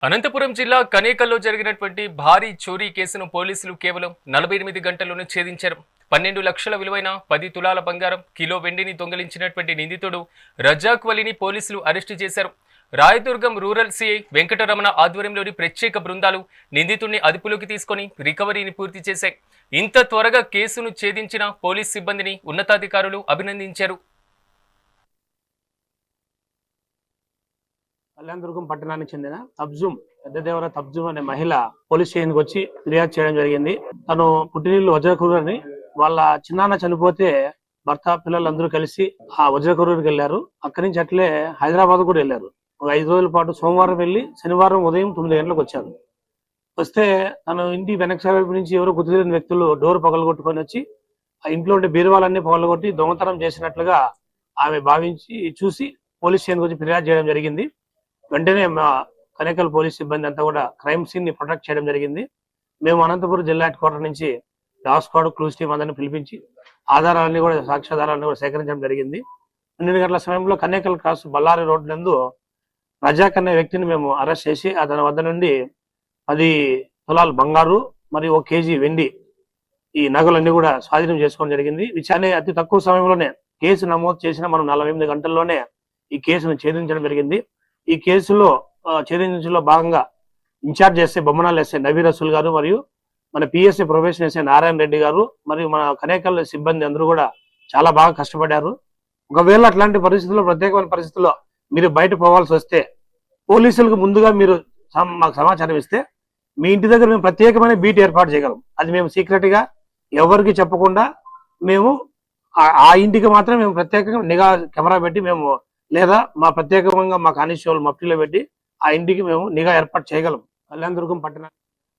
అనంతపురం జిల్లా కనేకల్లో జరిగినటువంటి భారీ చోరీ కేసును పోలీసులు కేవలం 48 గంటల్లోనే ఛేదించారు. 12 లక్షల విలువైన 10 తులాల బంగారం, కిలో వెండిని దొంగిలించినటువంటి నిందితుడు రజాక్ వలీని పోలీసులు అరెస్టు చేశారు. రాయదుర్గం రూరల్ సిఐ వెంకటరమణ ఆధ్వర్యంలోని ప్రత్యేక బృందాలు నిందితుడిని అదుపులోకి తీసుకొని రికవరీని పూర్తి చేశాయి. ఇంత త్వరగా కేసును ఛేదించిన పోలీస్ సిబ్బందిని ఉన్నతాధికారులు అభినందించారు. కళ్యాణదుర్గం పట్టణానికి చెందిన తబ్జుమ్ పెద్దదేవర తబ్జుమ్ అనే మహిళ పోలీస్ స్టేషన్కి వచ్చి ఫిర్యాదు చేయడం జరిగింది. తను పుట్టినీళ్ళు వజ్రకూరని వాళ్ళ చిన్నాన్న చనిపోతే భర్త పిల్లలందరూ కలిసి ఆ వజ్రకూరుకి వెళ్లారు. అక్కడి నుంచి అట్లే హైదరాబాద్ కూడా వెళ్లారు. ఒక 5 రోజుల పాటు సోమవారం వెళ్లి శనివారం ఉదయం 9 గంటలకు వచ్చారు. వస్తే తను ఇంటి వెనక వైపు నుంచి ఎవరో గుర్తు తెలియని వ్యక్తులు డోర్ పగలగొట్టుకొని వచ్చి ఆ ఇంట్లో ఉండే బీరువాలన్నీ పగలగొట్టి దొంగతనం చేసినట్లుగా ఆమె భావించి చూసి పోలీస్ స్టేషన్కి వచ్చి ఫిర్యాదు చేయడం జరిగింది. వెంటనే మా కనేకల్ పోలీస్ సిబ్బంది అంతా కూడా క్రైమ్ సీన్ ని ప్రొటెక్ట్ చేయడం జరిగింది. మేము అనంతపురం జిల్లా హెడ్ క్వార్టర్ నుంచి డాగ్ స్క్వాడ్ క్లూస్ టీమ్ అందరిని పిలిపించి ఆధారాలన్నీ కూడా సాక్ష్యాధారాలన్నీ కూడా సేకరించడం జరిగింది. 12 గంటల సమయంలో కనేకల్ క్రాస్ బళ్ళారి రోడ్ నందు రజాక్ అనే వ్యక్తిని మేము అరెస్ట్ చేసి అతని వద్ద నుండి 10 తులాలు బంగారు మరియు 1 కేజీ వెండి ఈ నగలన్నీ కూడా స్వాధీనం చేసుకోవడం జరిగింది. విచారణ అతి తక్కువ సమయంలోనే కేసు నమోదు చేసిన మనం 48 గంటల్లోనే ఈ కేసును ఛేదించడం జరిగింది. ఈ కేసులో ఛేదించడంలో భాగంగా ఇన్ఛార్జ్ ఎస్ఐ బొమ్మనాల్ ఎస్ఐ నవీ రసూల్ గారు మరియు మన PSI profession SI Narayana Reddy గారు మరియు మన కనేకల్ సిబ్బంది అందరూ కూడా చాలా బాగా కష్టపడ్డారు. ఒకవేళ అట్లాంటి పరిస్థితుల్లో ప్రత్యేకమైన పరిస్థితుల్లో మీరు బయట పోవాల్సి వస్తే పోలీసులకు ముందుగా మీరు మాకు సమాచారం ఇస్తే మీ ఇంటి దగ్గర మేము ప్రత్యేకమైన బీట్ ఏర్పాటు చేయగలం. అది మేము సీక్రెట్ గా ఎవరికి చెప్పకుండా మేము ఆ ఇంటికి మాత్రం మేము ప్రత్యేకంగా నిఘా కెమెరా పెట్టి మేము లేదా మా ప్రత్యేకంగా మా కానిస్టేబుల్ మఫ్టీలో పెట్టి ఆ ఇంటికి మేము నిఘా ఏర్పాటు చేయగలం. కళ్యాణదుర్గం పట్టణ